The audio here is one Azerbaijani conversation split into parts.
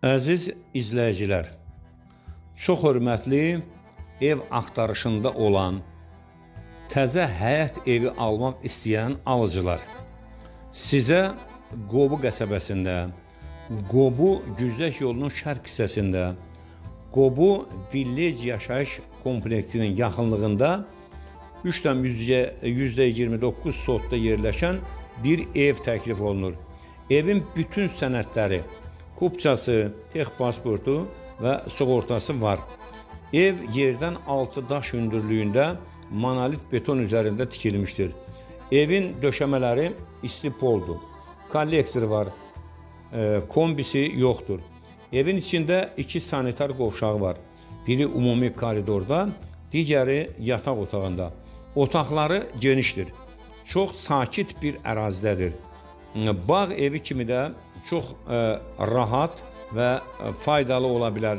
Əziz izləyicilər, çox hörmətli ev axtarışında olan, təzə həyət evi almaq istəyən alıcılar, sizə Qobu qəsəbəsində, Qobu Güzdək yolunun şərq hissəsində, Qobu Village yaşayış kompleksinin yaxınlığında 3,29 sotda yerləşən bir ev təklif olunur. Evin bütün sənədləri, kupçası, tex pasportu və sığortası var. Ev yerdən 6 daş hündürlüyündə monolit beton üzərində tikilmişdir. Evin döşəmələri isti poldur. Kollektor var, kombisi yoxdur. Evin içində 2 sanitar qovşağı var. Biri ümumi koridorda, digəri yataq otağında. Otaqları genişdir. Çox sakit bir ərazidədir. Bağ evi kimi də çox rahat və faydalı ola bilər.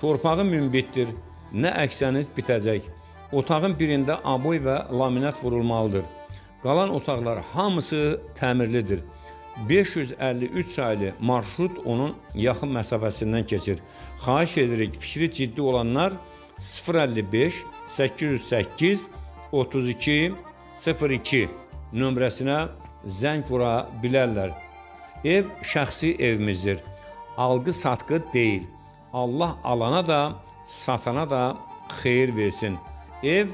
Torpağı münbitdir. Nə əksəniz bitəcək. Otağın birində aboy və laminat vurulmalıdır. Qalan otaqlar hamısı təmirlidir. 553 saylı marşrut onun yaxın məsafəsindən keçir. Xahiş edirik, fikri ciddi olanlar 055 808 32 02 nömrəsinə zəng vura bilərlər. Ev şəxsi evimizdir. Alqı-satqı deyil. Allah alana da, satana da xeyir versin. Ev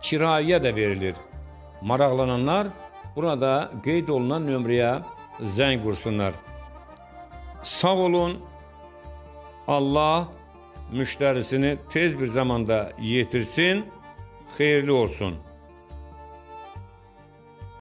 kiraya da verilir. Maraqlananlar burada qeyd olunan nömrəyə zəng vursunlar. Sağ olun. Allah müştərisini tez bir zamanda yetirsin. Xeyirli olsun.